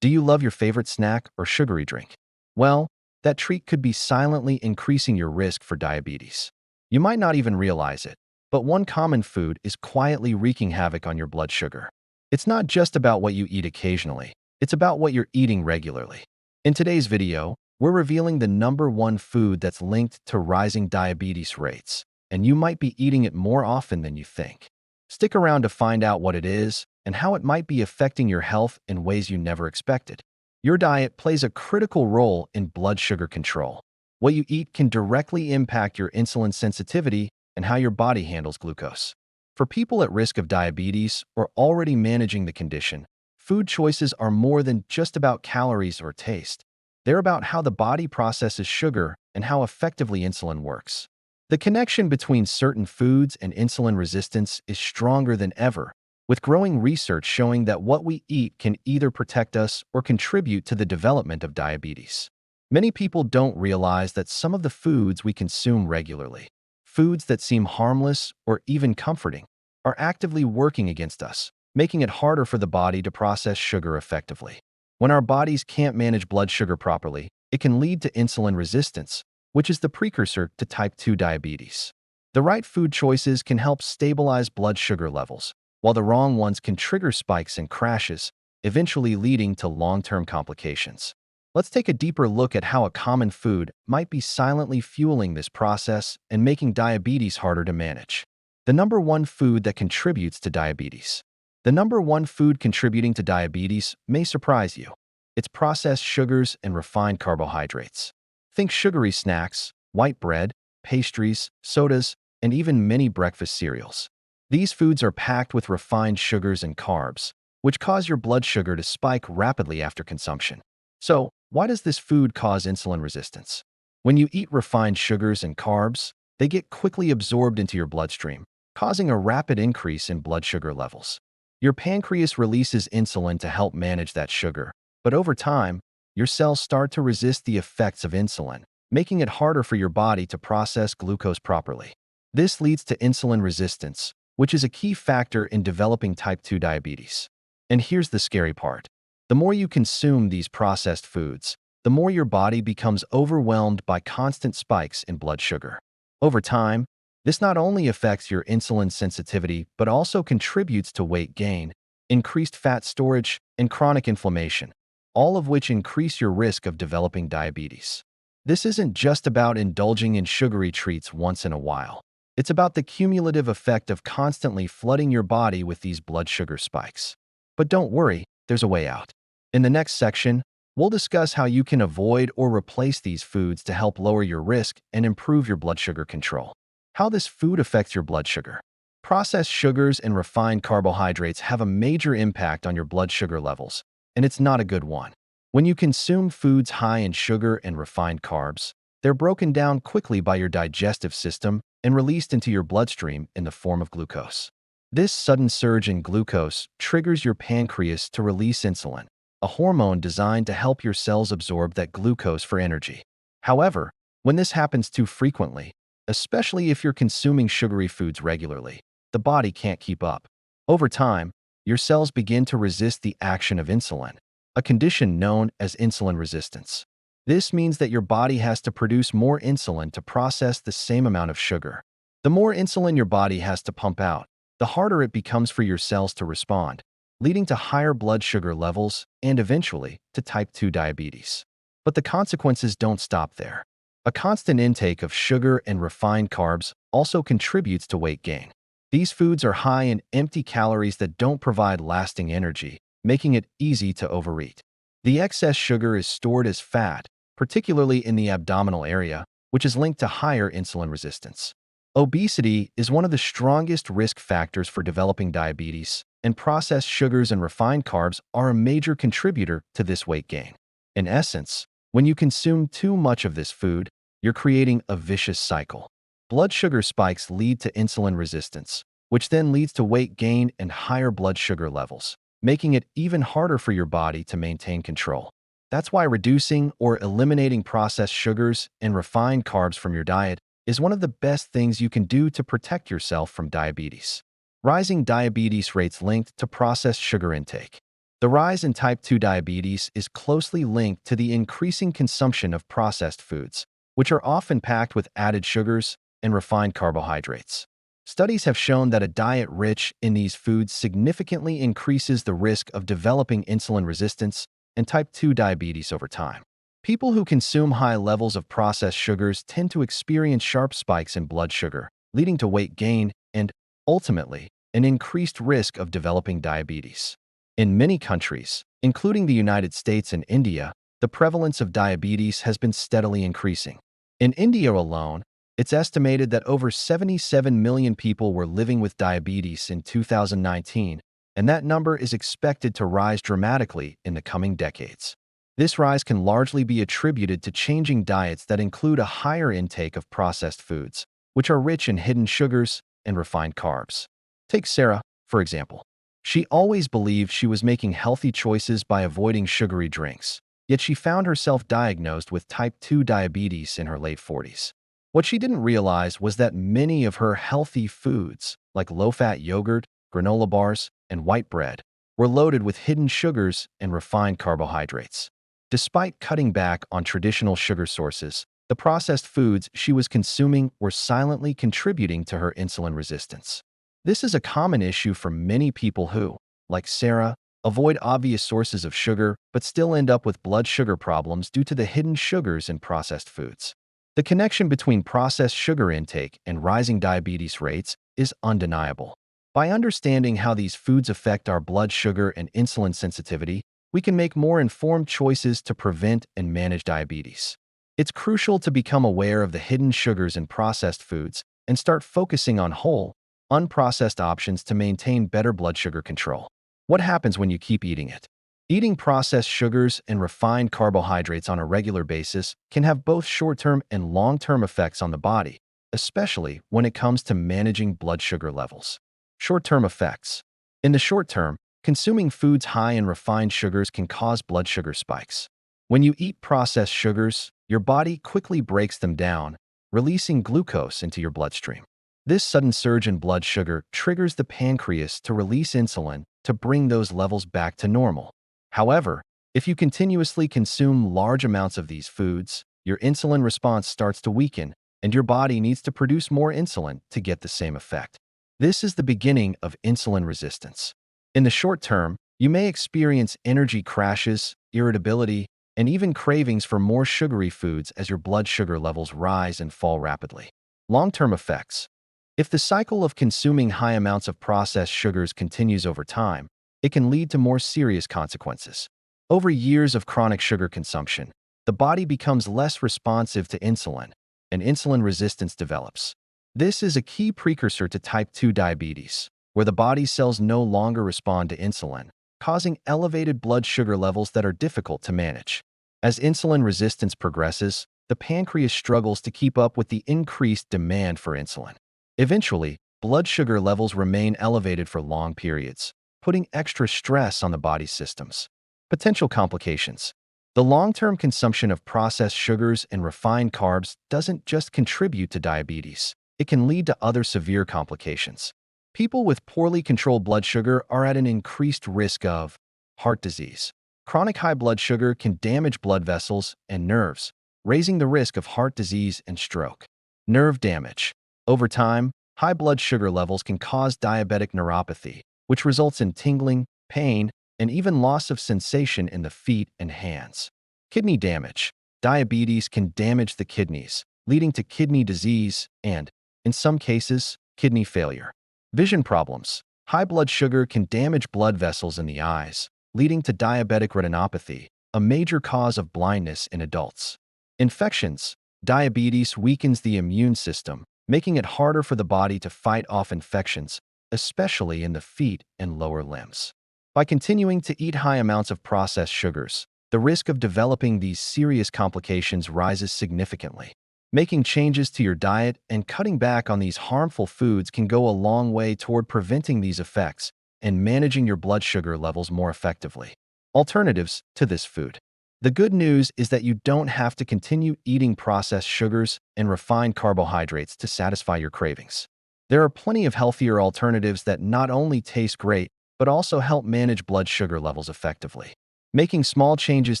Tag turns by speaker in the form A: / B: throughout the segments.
A: Do you love your favorite snack or sugary drink? Well, that treat could be silently increasing your risk for diabetes. You might not even realize it, but one common food is quietly wreaking havoc on your blood sugar. It's not just about what you eat occasionally, it's about what you're eating regularly. In today's video, we're revealing the number one food that's linked to rising diabetes rates, and you might be eating it more often than you think. Stick around to find out what it is and how it might be affecting your health in ways you never expected. Your diet plays a critical role in blood sugar control. What you eat can directly impact your insulin sensitivity and how your body handles glucose. For people at risk of diabetes or already managing the condition, food choices are more than just about calories or taste. They're about how the body processes sugar and how effectively insulin works. The connection between certain foods and insulin resistance is stronger than ever, with growing research showing that what we eat can either protect us or contribute to the development of diabetes. Many people don't realize that some of the foods we consume regularly, foods that seem harmless or even comforting, are actively working against us, making it harder for the body to process sugar effectively. When our bodies can't manage blood sugar properly, it can lead to insulin resistance, which is the precursor to type 2 diabetes. The right food choices can help stabilize blood sugar levels, while the wrong ones can trigger spikes and crashes, eventually leading to long-term complications. Let's take a deeper look at how a common food might be silently fueling this process and making diabetes harder to manage. The number one food that contributes to diabetes. The number one food contributing to diabetes may surprise you. It's processed sugars and refined carbohydrates. Think sugary snacks, white bread, pastries, sodas, and even many breakfast cereals. These foods are packed with refined sugars and carbs, which cause your blood sugar to spike rapidly after consumption. So, why does this food cause insulin resistance? When you eat refined sugars and carbs, they get quickly absorbed into your bloodstream, causing a rapid increase in blood sugar levels. Your pancreas releases insulin to help manage that sugar, but over time, your cells start to resist the effects of insulin, making it harder for your body to process glucose properly. This leads to insulin resistance, which is a key factor in developing type 2 diabetes. And here's the scary part. The more you consume these processed foods, the more your body becomes overwhelmed by constant spikes in blood sugar. Over time, this not only affects your insulin sensitivity but also contributes to weight gain, increased fat storage, and chronic inflammation, all of which increase your risk of developing diabetes. This isn't just about indulging in sugary treats once in a while. It's about the cumulative effect of constantly flooding your body with these blood sugar spikes. But don't worry, there's a way out. In the next section, we'll discuss how you can avoid or replace these foods to help lower your risk and improve your blood sugar control. How this food affects your blood sugar. Processed sugars and refined carbohydrates have a major impact on your blood sugar levels, and it's not a good one. When you consume foods high in sugar and refined carbs, they're broken down quickly by your digestive system and released into your bloodstream in the form of glucose. This sudden surge in glucose triggers your pancreas to release insulin, a hormone designed to help your cells absorb that glucose for energy. However, when this happens too frequently, especially if you're consuming sugary foods regularly, the body can't keep up. Over time, your cells begin to resist the action of insulin, a condition known as insulin resistance. This means that your body has to produce more insulin to process the same amount of sugar. The more insulin your body has to pump out, the harder it becomes for your cells to respond, leading to higher blood sugar levels and eventually to type 2 diabetes. But the consequences don't stop there. A constant intake of sugar and refined carbs also contributes to weight gain. These foods are high in empty calories that don't provide lasting energy, making it easy to overeat. The excess sugar is stored as fat, particularly in the abdominal area, which is linked to higher insulin resistance. Obesity is one of the strongest risk factors for developing diabetes, and processed sugars and refined carbs are a major contributor to this weight gain. In essence, when you consume too much of this food, you're creating a vicious cycle. Blood sugar spikes lead to insulin resistance, which then leads to weight gain and higher blood sugar levels, making it even harder for your body to maintain control. That's why reducing or eliminating processed sugars and refined carbs from your diet is one of the best things you can do to protect yourself from diabetes. Rising diabetes rates linked to processed sugar intake. The rise in type 2 diabetes is closely linked to the increasing consumption of processed foods, which are often packed with added sugars and refined carbohydrates. Studies have shown that a diet rich in these foods significantly increases the risk of developing insulin resistance and type 2 diabetes over time. People who consume high levels of processed sugars tend to experience sharp spikes in blood sugar, leading to weight gain and, ultimately, an increased risk of developing diabetes. In many countries, including the United States and India, the prevalence of diabetes has been steadily increasing. In India alone, it's estimated that over 77 million people were living with diabetes in 2019, and that number is expected to rise dramatically in the coming decades. This rise can largely be attributed to changing diets that include a higher intake of processed foods, which are rich in hidden sugars and refined carbs. Take Sarah, for example. She always believed she was making healthy choices by avoiding sugary drinks, yet she found herself diagnosed with type 2 diabetes in her late 40s. What she didn't realize was that many of her healthy foods, like low-fat yogurt, granola bars, and white bread, were loaded with hidden sugars and refined carbohydrates. Despite cutting back on traditional sugar sources, the processed foods she was consuming were silently contributing to her insulin resistance. This is a common issue for many people who, like Sarah, avoid obvious sources of sugar but still end up with blood sugar problems due to the hidden sugars in processed foods. The connection between processed sugar intake and rising diabetes rates is undeniable. By understanding how these foods affect our blood sugar and insulin sensitivity, we can make more informed choices to prevent and manage diabetes. It's crucial to become aware of the hidden sugars in processed foods and start focusing on whole, unprocessed options to maintain better blood sugar control. What happens when you keep eating it? Eating processed sugars and refined carbohydrates on a regular basis can have both short-term and long-term effects on the body, especially when it comes to managing blood sugar levels. Short-term effects. In the short term, consuming foods high in refined sugars can cause blood sugar spikes. When you eat processed sugars, your body quickly breaks them down, releasing glucose into your bloodstream. This sudden surge in blood sugar triggers the pancreas to release insulin to bring those levels back to normal. However, if you continuously consume large amounts of these foods, your insulin response starts to weaken, and your body needs to produce more insulin to get the same effect. This is the beginning of insulin resistance. In the short term, you may experience energy crashes, irritability, and even cravings for more sugary foods as your blood sugar levels rise and fall rapidly. Long-term effects. If the cycle of consuming high amounts of processed sugars continues over time, it can lead to more serious consequences. Over years of chronic sugar consumption, the body becomes less responsive to insulin, and insulin resistance develops. This is a key precursor to type 2 diabetes, where the body's cells no longer respond to insulin, causing elevated blood sugar levels that are difficult to manage. As insulin resistance progresses, the pancreas struggles to keep up with the increased demand for insulin. Eventually, blood sugar levels remain elevated for long periods, putting extra stress on the body's systems. Potential complications. The long-term consumption of processed sugars and refined carbs doesn't just contribute to diabetes. It can lead to other severe complications. People with poorly controlled blood sugar are at an increased risk of heart disease. Chronic high blood sugar can damage blood vessels and nerves, raising the risk of heart disease and stroke. Nerve damage. Over time, high blood sugar levels can cause diabetic neuropathy, which results in tingling, pain, and even loss of sensation in the feet and hands. Kidney damage. Diabetes can damage the kidneys, leading to kidney disease and, in some cases, kidney failure. Vision problems. High blood sugar can damage blood vessels in the eyes, leading to diabetic retinopathy, a major cause of blindness in adults. Infections. Diabetes weakens the immune system, making it harder for the body to fight off infections, especially in the feet and lower limbs. By continuing to eat high amounts of processed sugars, the risk of developing these serious complications rises significantly. Making changes to your diet and cutting back on these harmful foods can go a long way toward preventing these effects and managing your blood sugar levels more effectively. Alternatives to this food. The good news is that you don't have to continue eating processed sugars and refined carbohydrates to satisfy your cravings. There are plenty of healthier alternatives that not only taste great, but also help manage blood sugar levels effectively. Making small changes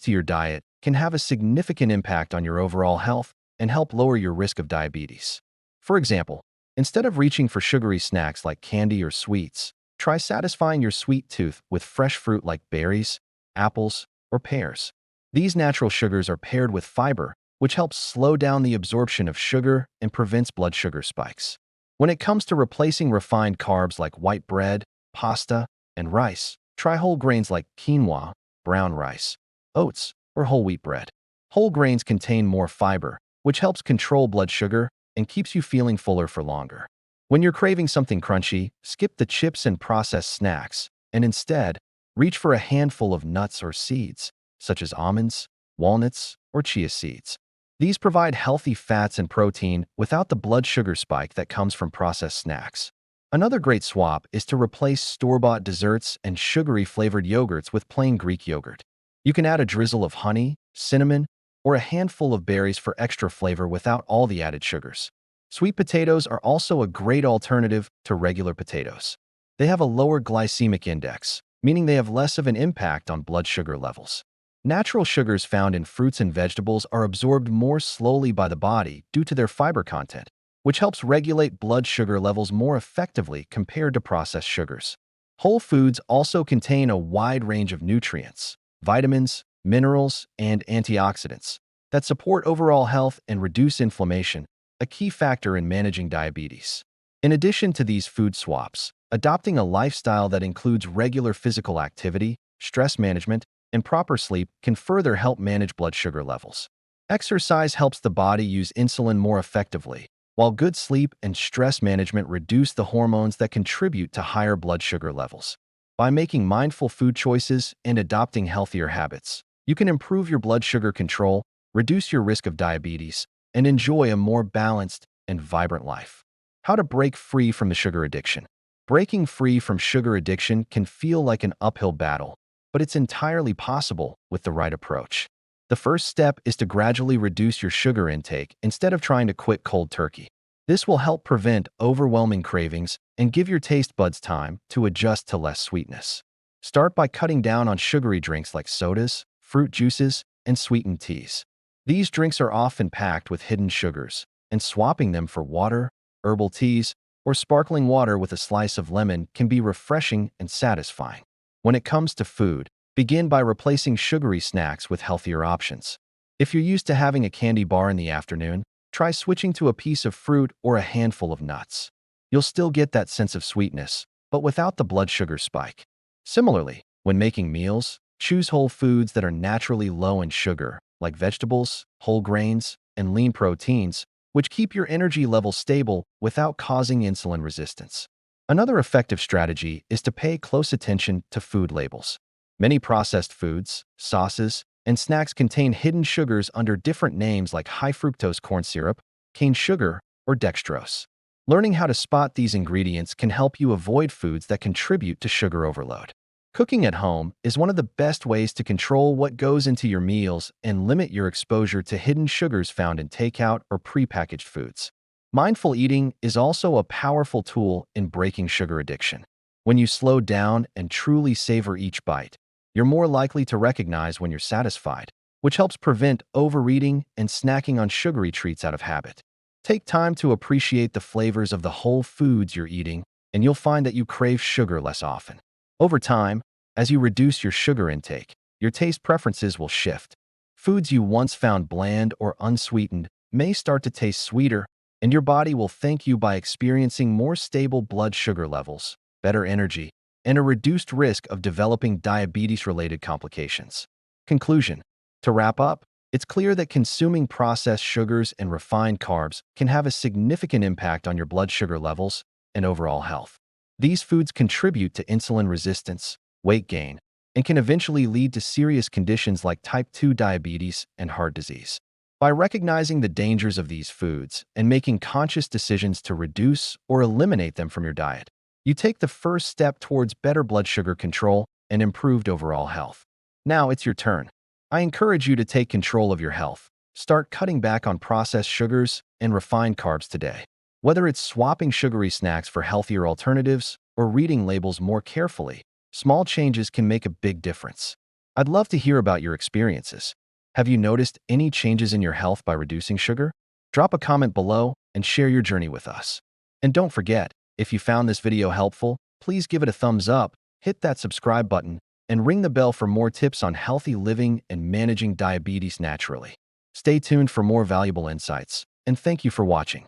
A: to your diet can have a significant impact on your overall health and help lower your risk of diabetes. For example, instead of reaching for sugary snacks like candy or sweets, try satisfying your sweet tooth with fresh fruit like berries, apples, or pears. These natural sugars are paired with fiber, which helps slow down the absorption of sugar and prevents blood sugar spikes. When it comes to replacing refined carbs like white bread, pasta, and rice, try whole grains like quinoa, brown rice, oats, or whole wheat bread. Whole grains contain more fiber, which helps control blood sugar and keeps you feeling fuller for longer. When you're craving something crunchy, skip the chips and processed snacks, and instead, reach for a handful of nuts or seeds, such as almonds, walnuts, or chia seeds. These provide healthy fats and protein without the blood sugar spike that comes from processed snacks. Another great swap is to replace store-bought desserts and sugary flavored yogurts with plain Greek yogurt. You can add a drizzle of honey, cinnamon, or a handful of berries for extra flavor without all the added sugars. Sweet potatoes are also a great alternative to regular potatoes. They have a lower glycemic index, meaning they have less of an impact on blood sugar levels. Natural sugars found in fruits and vegetables are absorbed more slowly by the body due to their fiber content, which helps regulate blood sugar levels more effectively compared to processed sugars. Whole foods also contain a wide range of nutrients, vitamins, minerals, and antioxidants that support overall health and reduce inflammation, a key factor in managing diabetes. In addition to these food swaps, adopting a lifestyle that includes regular physical activity, stress management, and proper sleep can further help manage blood sugar levels. Exercise helps the body use insulin more effectively, while good sleep and stress management reduce the hormones that contribute to higher blood sugar levels. By making mindful food choices and adopting healthier habits, you can improve your blood sugar control, reduce your risk of diabetes, and enjoy a more balanced and vibrant life. How to break free from the sugar addiction. Breaking free from sugar addiction can feel like an uphill battle, but it's entirely possible with the right approach. The first step is to gradually reduce your sugar intake instead of trying to quit cold turkey. This will help prevent overwhelming cravings and give your taste buds time to adjust to less sweetness. Start by cutting down on sugary drinks like sodas, fruit juices, and sweetened teas. These drinks are often packed with hidden sugars, and swapping them for water, herbal teas, or sparkling water with a slice of lemon can be refreshing and satisfying. When it comes to food, begin by replacing sugary snacks with healthier options. If you're used to having a candy bar in the afternoon, try switching to a piece of fruit or a handful of nuts. You'll still get that sense of sweetness, but without the blood sugar spike. Similarly, when making meals, choose whole foods that are naturally low in sugar, like vegetables, whole grains, and lean proteins, which keep your energy levels stable without causing insulin resistance. Another effective strategy is to pay close attention to food labels. Many processed foods, sauces, and snacks contain hidden sugars under different names like high fructose corn syrup, cane sugar, or dextrose. Learning how to spot these ingredients can help you avoid foods that contribute to sugar overload. Cooking at home is one of the best ways to control what goes into your meals and limit your exposure to hidden sugars found in takeout or prepackaged foods. Mindful eating is also a powerful tool in breaking sugar addiction. When you slow down and truly savor each bite, you're more likely to recognize when you're satisfied, which helps prevent overeating and snacking on sugary treats out of habit. Take time to appreciate the flavors of the whole foods you're eating, and you'll find that you crave sugar less often. Over time, as you reduce your sugar intake, your taste preferences will shift. Foods you once found bland or unsweetened may start to taste sweeter, and your body will thank you by experiencing more stable blood sugar levels, better energy, and a reduced risk of developing diabetes-related complications. Conclusion. To wrap up, it's clear that consuming processed sugars and refined carbs can have a significant impact on your blood sugar levels and overall health. These foods contribute to insulin resistance, weight gain, and can eventually lead to serious conditions like type 2 diabetes and heart disease. By recognizing the dangers of these foods and making conscious decisions to reduce or eliminate them from your diet, you take the first step towards better blood sugar control and improved overall health. Now it's your turn. I encourage you to take control of your health. Start cutting back on processed sugars and refined carbs today. Whether it's swapping sugary snacks for healthier alternatives or reading labels more carefully, Small changes can make a big difference. I'd love to hear about your experiences. Have you noticed any changes in your health by reducing sugar? Drop a comment below and share your journey with us. And don't forget, if you found this video helpful, please give it a thumbs up, hit that subscribe button, and ring the bell for more tips on healthy living and managing diabetes naturally. Stay tuned for more valuable insights, and thank you for watching.